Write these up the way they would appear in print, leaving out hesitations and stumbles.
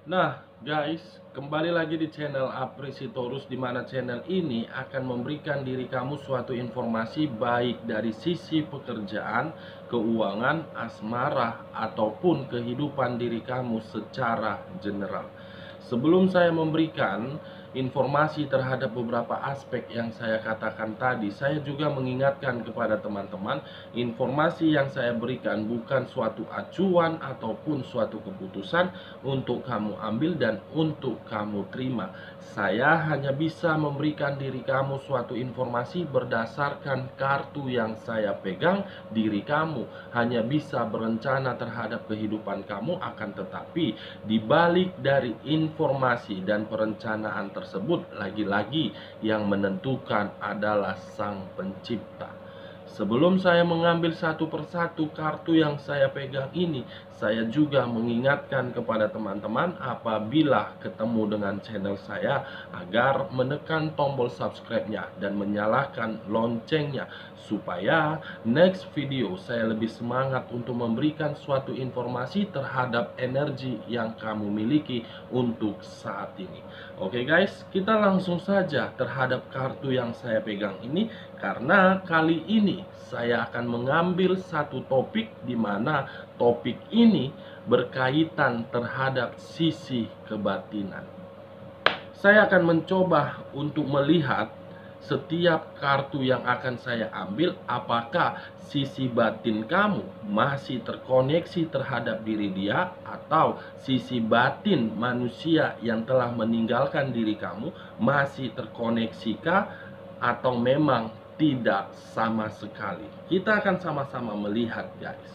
Nah, guys, kembali lagi di channel Apresitorus, di mana channel ini akan memberikan diri kamu suatu informasi baik dari sisi pekerjaan, keuangan, asmara, ataupun kehidupan diri kamu secara general. Sebelum saya memberikan informasi terhadap beberapa aspek yang saya katakan tadi, saya juga mengingatkan kepada teman-teman, informasi yang saya berikan bukan suatu acuan ataupun suatu keputusan untuk kamu ambil dan untuk kamu terima. Saya hanya bisa memberikan diri kamu suatu informasi berdasarkan kartu yang saya pegang. Diri kamu hanya bisa berencana terhadap kehidupan kamu, akan tetapi dibalik dari informasi dan perencanaan tersebut, lagi-lagi yang menentukan adalah Sang Pencipta. Sebelum saya mengambil satu persatu kartu yang saya pegang ini, saya juga mengingatkan kepada teman-teman apabila ketemu dengan channel saya agar menekan tombol subscribe-nya dan menyalakan loncengnya, supaya next video saya lebih semangat untuk memberikan suatu informasi terhadap energi yang kamu miliki untuk saat ini. Oke guys, kita langsung saja terhadap kartu yang saya pegang ini, karena kali ini saya akan mengambil satu topik di mana topik ini berkaitan terhadap sisi kebatinan. Saya akan mencoba untuk melihat setiap kartu yang akan saya ambil, apakah sisi batin kamu masih terkoneksi terhadap diri dia, atau sisi batin manusia yang telah meninggalkan diri kamu masih terkoneksikah, atau memang tidak sama sekali. Kita akan sama-sama melihat, guys.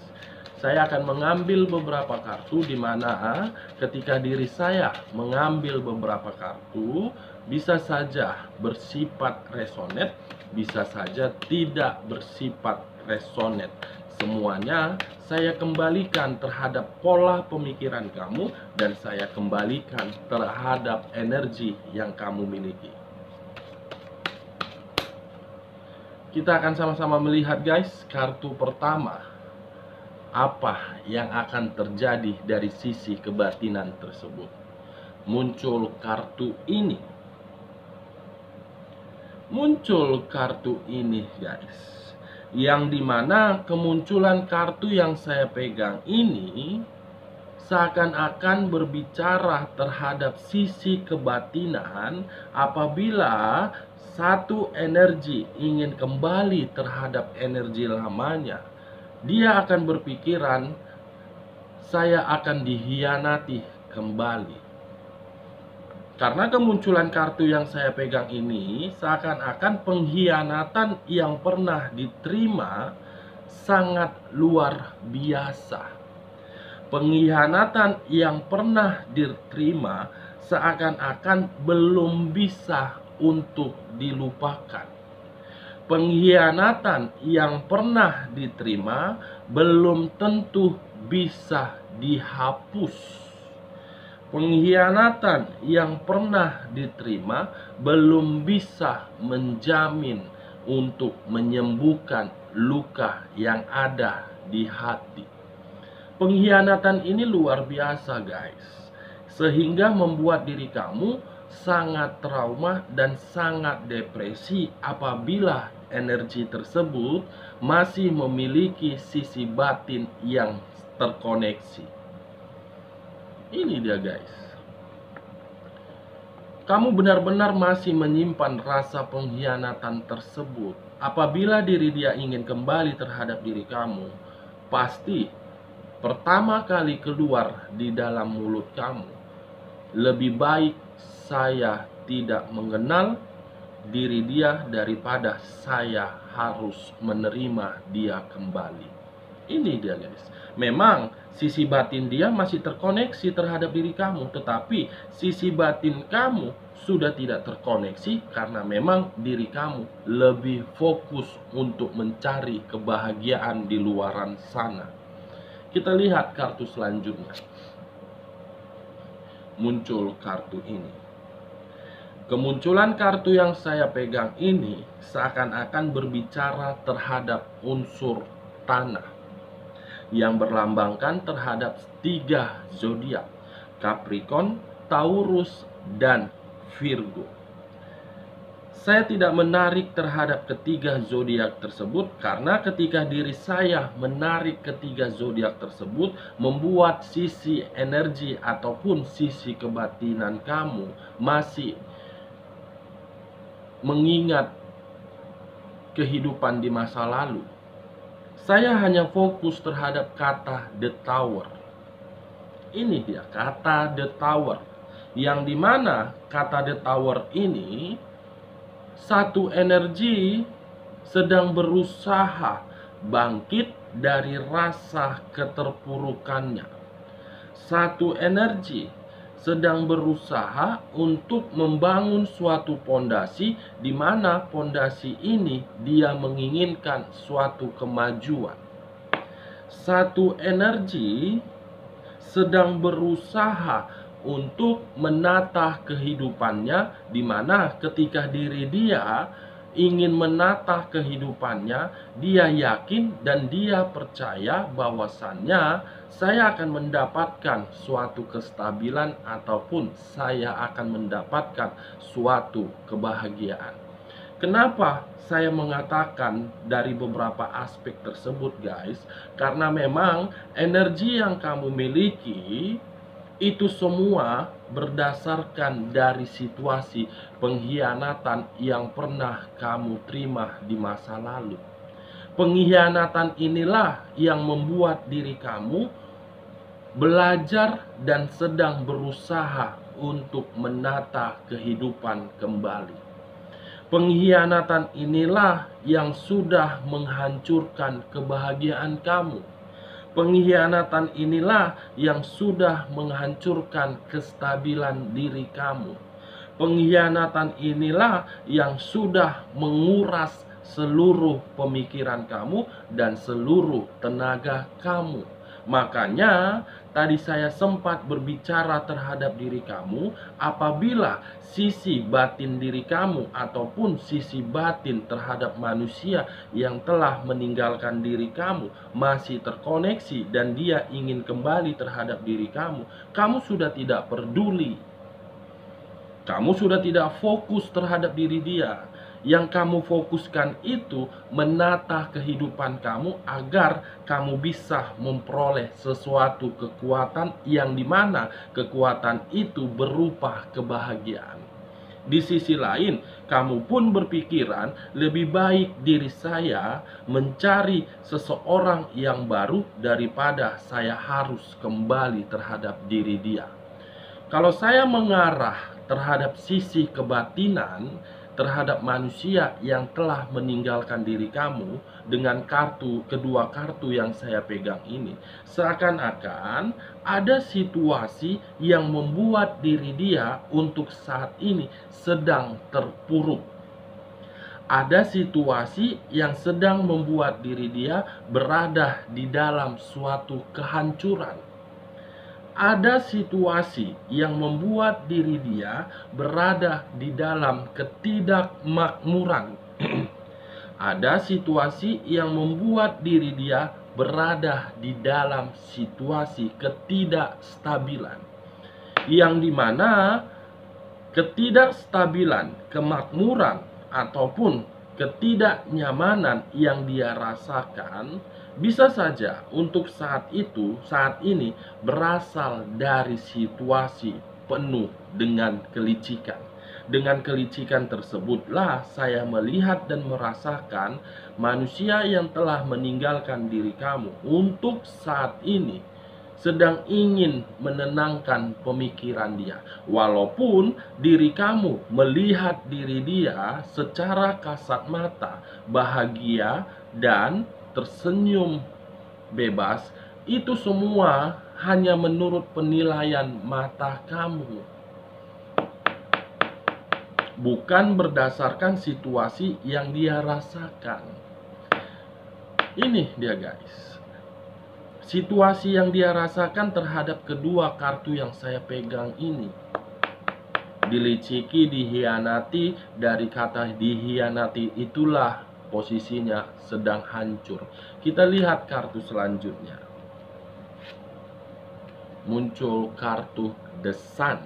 Saya akan mengambil beberapa kartu, di mana ketika diri saya mengambil beberapa kartu, bisa saja bersifat resonet, bisa saja tidak bersifat resonet. Semuanya saya kembalikan terhadap pola pemikiran kamu, dan saya kembalikan terhadap energi yang kamu miliki. Kita akan sama-sama melihat, guys, kartu pertama. Apa yang akan terjadi dari sisi kebatinan tersebut? Muncul kartu ini. Muncul kartu ini, guys. Yang dimana kemunculan kartu yang saya pegang ini seakan-akan berbicara terhadap sisi kebatinan. Apabila satu energi ingin kembali terhadap energi lamanya, dia akan berpikiran, saya akan dihianati kembali. Karena kemunculan kartu yang saya pegang ini seakan-akan pengkhianatan yang pernah diterima sangat luar biasa. Pengkhianatan yang pernah diterima seakan-akan belum bisa untuk dilupakan. Pengkhianatan yang pernah diterima belum tentu bisa dihapus. Pengkhianatan yang pernah diterima belum bisa menjamin untuk menyembuhkan luka yang ada di hati. Pengkhianatan ini luar biasa, guys, sehingga membuat diri kamu sangat trauma dan sangat depresi apabila energi tersebut masih memiliki sisi batin yang terkoneksi. Ini dia, guys. Kamu benar-benar masih menyimpan rasa pengkhianatan tersebut. Apabila diri dia ingin kembali terhadap diri kamu, pasti pertama kali keluar di dalam mulut kamu, lebih baik saya tidak mengenal diri dia daripada saya harus menerima dia kembali. Ini dia, guys. Memang sisi batin dia masih terkoneksi terhadap diri kamu, tetapi sisi batin kamu sudah tidak terkoneksi karena memang diri kamu lebih fokus untuk mencari kebahagiaan di luaran sana. Kita lihat kartu selanjutnya. Muncul kartu ini. Kemunculan kartu yang saya pegang ini seakan-akan berbicara terhadap unsur tanah, yang berlambangkan terhadap 3 zodiak. Capricorn, Taurus, dan Virgo. Saya tidak menarik terhadap ketiga zodiak tersebut karena ketika diri saya menarik ketiga zodiak tersebut membuat sisi energi ataupun sisi kebatinan kamu masih mengingat kehidupan di masa lalu. Saya hanya fokus terhadap kata The Tower. Ini dia kata The Tower, yang dimana kata The Tower ini satu energi sedang berusaha bangkit dari rasa keterpurukannya. Satu energi sedang berusaha untuk membangun suatu pondasi di mana pondasi ini dia menginginkan suatu kemajuan. Satu energi sedang berusaha untuk menata kehidupannya, di mana ketika diri dia ingin menata kehidupannya, dia yakin dan dia percaya bahwasannya saya akan mendapatkan suatu kestabilan ataupun saya akan mendapatkan suatu kebahagiaan. Kenapa saya mengatakan dari beberapa aspek tersebut, guys? Karena memang energi yang kamu miliki itu semua berdasarkan dari situasi pengkhianatan yang pernah kamu terima di masa lalu. Pengkhianatan inilah yang membuat diri kamu belajar dan sedang berusaha untuk menata kehidupan kembali. Pengkhianatan inilah yang sudah menghancurkan kebahagiaan kamu. Pengkhianatan inilah yang sudah menghancurkan kestabilan diri kamu. Pengkhianatan inilah yang sudah menguras seluruh pemikiran kamu dan seluruh tenaga kamu. Makanya tadi saya sempat berbicara terhadap diri kamu, apabila sisi batin diri kamu ataupun sisi batin terhadap manusia yang telah meninggalkan diri kamu masih terkoneksi dan dia ingin kembali terhadap diri kamu, kamu sudah tidak peduli. Kamu sudah tidak fokus terhadap diri dia. Yang kamu fokuskan itu menata kehidupan kamu agar kamu bisa memperoleh sesuatu kekuatan yang dimana kekuatan itu berupa kebahagiaan. Di sisi lain, kamu pun berpikiran lebih baik diri saya mencari seseorang yang baru daripada saya harus kembali terhadap diri dia. Kalau saya mengarah terhadap sisi kebatinan, terhadap manusia yang telah meninggalkan diri kamu dengan kedua kartu yang saya pegang ini, seakan-akan ada situasi yang membuat diri dia untuk saat ini sedang terpuruk. Ada situasi yang sedang membuat diri dia berada di dalam suatu kehancuran. Ada situasi yang membuat diri dia berada di dalam ketidakmakmuran. Ada situasi yang membuat diri dia berada di dalam situasi ketidakstabilan. Yang dimana ketidakstabilan, kemakmuran, ataupun ketidaknyamanan yang dia rasakan bisa saja untuk saat ini berasal dari situasi penuh dengan kelicikan. Dengan kelicikan tersebutlah saya melihat dan merasakan manusia yang telah meninggalkan diri kamu untuk saat ini sedang ingin menenangkan pemikiran dia. Walaupun diri kamu melihat diri dia secara kasat mata bahagia dan tersenyum bebas, itu semua hanya menurut penilaian mata kamu, bukan berdasarkan situasi yang dia rasakan. Ini dia, guys, situasi yang dia rasakan terhadap kedua kartu yang saya pegang ini. Diliciki, dihianati, dari kata dihianati itulah posisinya sedang hancur. Kita lihat kartu selanjutnya. muncul kartu The Sun.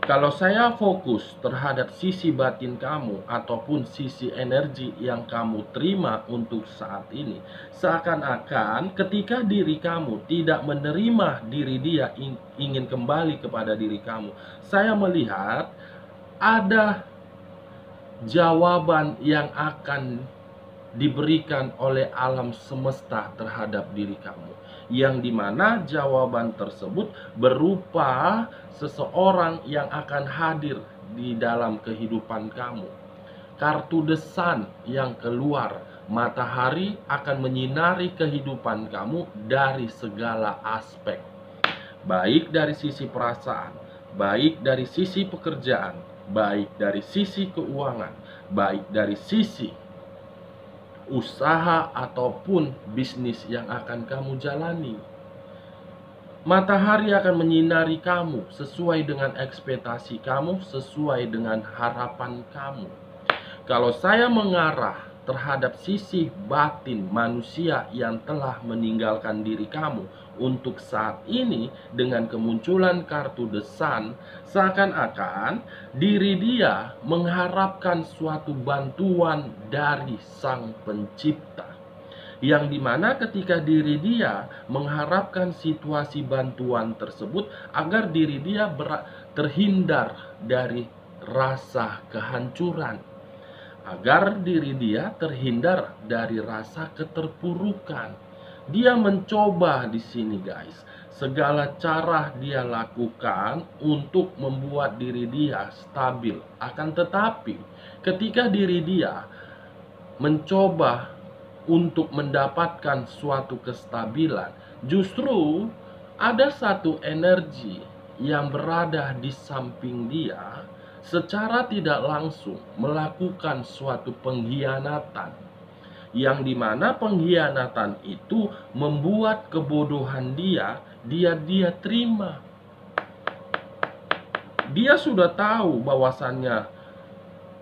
Kalau saya fokus terhadap sisi batin kamu ataupun sisi energi yang kamu terima untuk saat ini, seakan-akan ketika diri kamu tidak menerima diri dia ingin kembali kepada diri kamu, saya melihat ada jawaban yang akan diberikan oleh alam semesta terhadap diri kamu, yang dimana jawaban tersebut berupa seseorang yang akan hadir di dalam kehidupan kamu. Kartu The Sun yang keluar, matahari akan menyinari kehidupan kamu dari segala aspek, baik dari sisi perasaan, baik dari sisi pekerjaan, baik dari sisi keuangan, baik dari sisi usaha ataupun bisnis yang akan kamu jalani. Matahari akan menyinari kamu sesuai dengan ekspektasi kamu, sesuai dengan harapan kamu. Kalau saya mengarah terhadap sisi batin manusia yang telah meninggalkan diri kamu untuk saat ini dengan kemunculan kartu The Sun, seakan-akan diri dia mengharapkan suatu bantuan dari Sang Pencipta, yang dimana ketika diri dia mengharapkan situasi bantuan tersebut agar diri dia terhindar dari rasa kehancuran, agar diri dia terhindar dari rasa keterpurukan. Dia mencoba di sini, guys, segala cara dia lakukan untuk membuat diri dia stabil. Akan tetapi ketika diri dia mencoba untuk mendapatkan suatu kestabilan, justru ada satu energi yang berada di samping dia secara tidak langsung melakukan suatu pengkhianatan, yang dimana pengkhianatan itu membuat kebodohan dia terima. Dia sudah tahu bahwasannya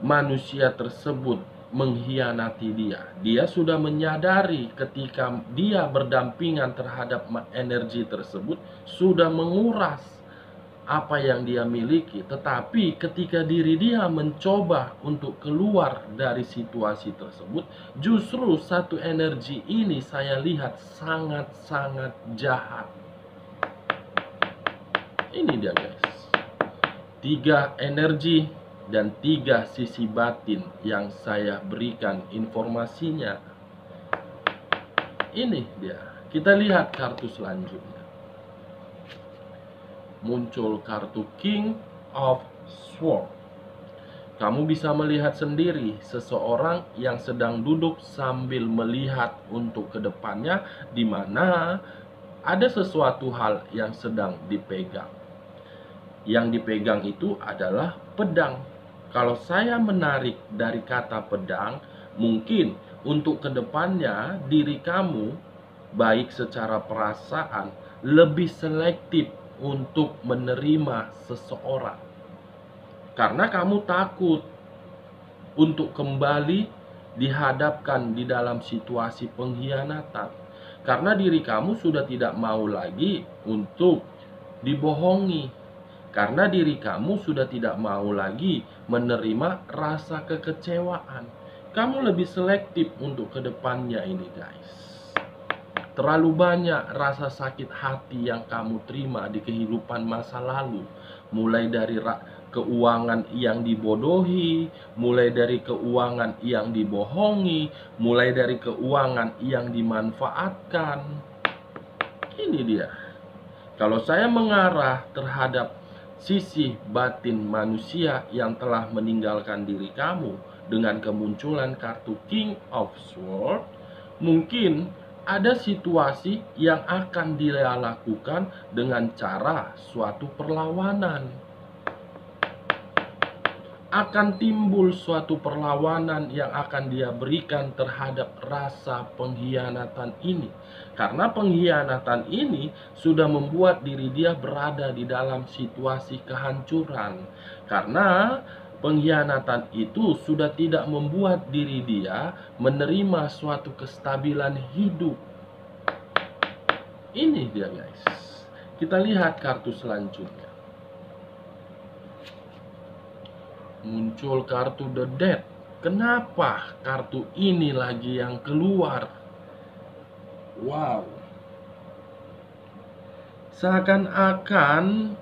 manusia tersebut mengkhianati dia. Dia sudah menyadari ketika dia berdampingan terhadap energi tersebut sudah menguras apa yang dia miliki. Tetapi ketika diri dia mencoba untuk keluar dari situasi tersebut, justru satu energi ini saya lihat sangat-sangat jahat. Ini dia, guys, 3 energi dan 3 sisi batin yang saya berikan informasinya. Ini dia. Kita lihat kartu selanjutnya. Muncul kartu King of Swords. Kamu bisa melihat sendiri seseorang yang sedang duduk sambil melihat untuk kedepannya, di mana ada sesuatu hal yang sedang dipegang. Yang dipegang itu adalah pedang. Kalau saya menarik dari kata pedang, mungkin untuk kedepannya diri kamu, baik secara perasaan, lebih selektif untuk menerima seseorang. Karena kamu takut untuk kembali dihadapkan di dalam situasi pengkhianatan. Karena diri kamu sudah tidak mau lagi untuk dibohongi. Karena diri kamu sudah tidak mau lagi menerima rasa kekecewaan. Kamu lebih selektif untuk kedepannya ini, guys. Terlalu banyak rasa sakit hati yang kamu terima di kehidupan masa lalu. Mulai dari keuangan yang dibodohi, mulai dari keuangan yang dibohongi, mulai dari keuangan yang dimanfaatkan. Ini dia. Kalau saya mengarah terhadap sisi batin manusia yang telah meninggalkan diri kamu dengan kemunculan kartu King of Swords, mungkin ada situasi yang akan dia lakukan dengan cara suatu perlawanan. Akan timbul suatu perlawanan yang akan dia berikan terhadap rasa pengkhianatan ini. Karena pengkhianatan ini sudah membuat diri dia berada di dalam situasi kehancuran. Karena pengkhianatan itu sudah tidak membuat diri dia menerima suatu kestabilan hidup. Ini dia guys. Kita lihat kartu selanjutnya. Muncul kartu The Death. Kenapa kartu ini lagi yang keluar? Wow. Seakan-akan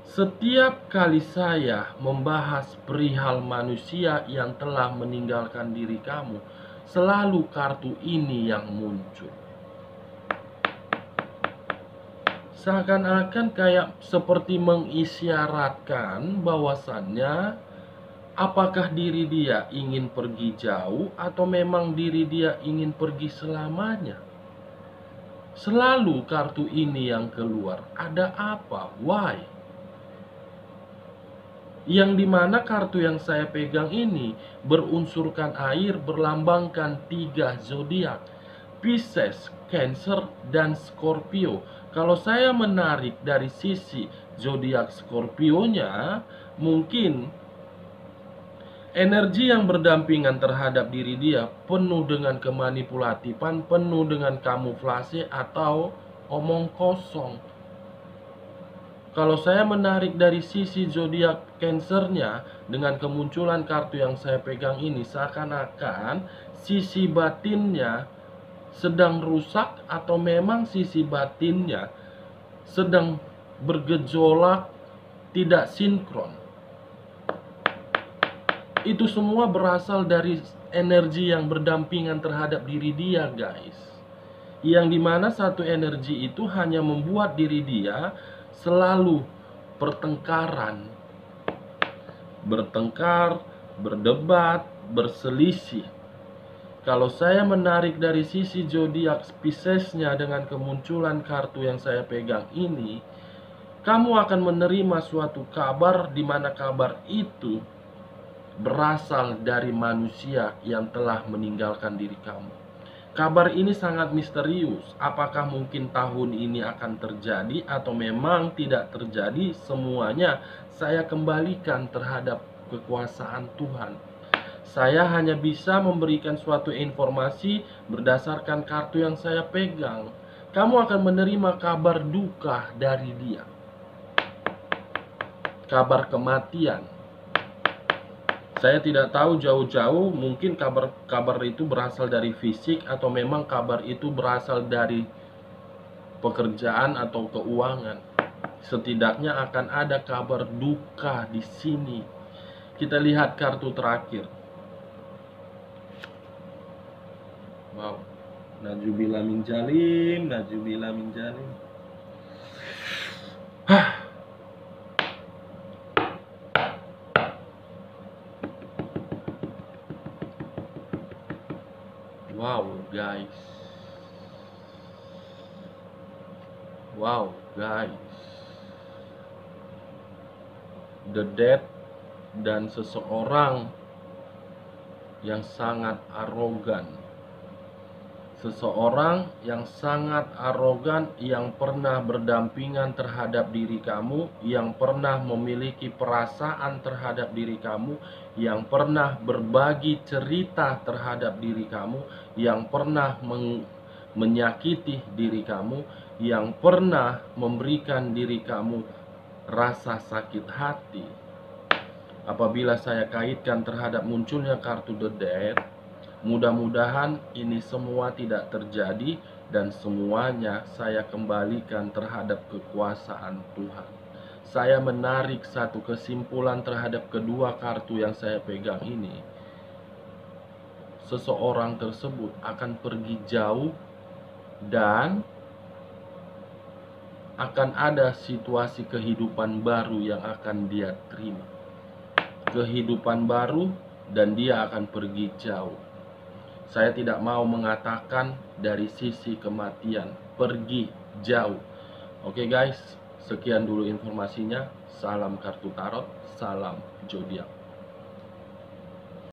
setiap kali saya membahas perihal manusia yang telah meninggalkan diri kamu, selalu kartu ini yang muncul. Seakan-akan kayak seperti mengisyaratkan bahwasannya apakah diri dia ingin pergi jauh atau memang diri dia ingin pergi selamanya. Selalu kartu ini yang keluar. Ada apa? Why? Yang dimana kartu yang saya pegang ini berunsurkan air, berlambangkan 3 zodiak, Pisces, Cancer, dan Scorpio. Kalau saya menarik dari sisi zodiak Scorpio-nya, mungkin energi yang berdampingan terhadap diri dia penuh dengan kemanipulatifan, penuh dengan kamuflase atau omong kosong. Kalau saya menarik dari sisi zodiak Cancernya, dengan kemunculan kartu yang saya pegang ini, seakan-akan sisi batinnya sedang rusak atau memang sisi batinnya sedang bergejolak, tidak sinkron. Itu semua berasal dari energi yang berdampingan terhadap diri dia guys. Yang dimana satu energi itu hanya membuat diri dia selalu bertengkar, berdebat, berselisih. Kalau saya menarik dari sisi zodiak Piscesnya dengan kemunculan kartu yang saya pegang ini, kamu akan menerima suatu kabar di mana kabar itu berasal dari manusia yang telah meninggalkan diri kamu. Kabar ini sangat misterius. Apakah mungkin tahun ini akan terjadi atau memang tidak terjadi? Semuanya saya kembalikan terhadap kekuasaan Tuhan. Saya hanya bisa memberikan suatu informasi berdasarkan kartu yang saya pegang. Kamu akan menerima kabar duka dari dia, kabar kematian. Saya tidak tahu jauh-jauh, mungkin kabar itu berasal dari fisik atau memang kabar itu berasal dari pekerjaan atau keuangan. Setidaknya akan ada kabar duka di sini. Kita lihat kartu terakhir. Wow. Najubila min jalim, najubila min jalim. Wow guys. Wow guys. The Death dan seseorang yang sangat arogan. Seseorang yang sangat arogan, yang pernah berdampingan terhadap diri kamu, yang pernah memiliki perasaan terhadap diri kamu, yang pernah berbagi cerita terhadap diri kamu, yang pernah menyakiti diri kamu, yang pernah memberikan diri kamu rasa sakit hati. Apabila saya kaitkan terhadap munculnya kartu The Death, mudah-mudahan ini semua tidak terjadi dan semuanya saya kembalikan terhadap kekuasaan Tuhan. Saya menarik satu kesimpulan terhadap kedua kartu yang saya pegang ini. Seseorang tersebut akan pergi jauh dan akan ada situasi kehidupan baru yang akan dia terima. Kehidupan baru dan dia akan pergi jauh. Saya tidak mau mengatakan dari sisi kematian, pergi jauh. Oke guys, sekian dulu informasinya. Salam kartu tarot, salam zodiak.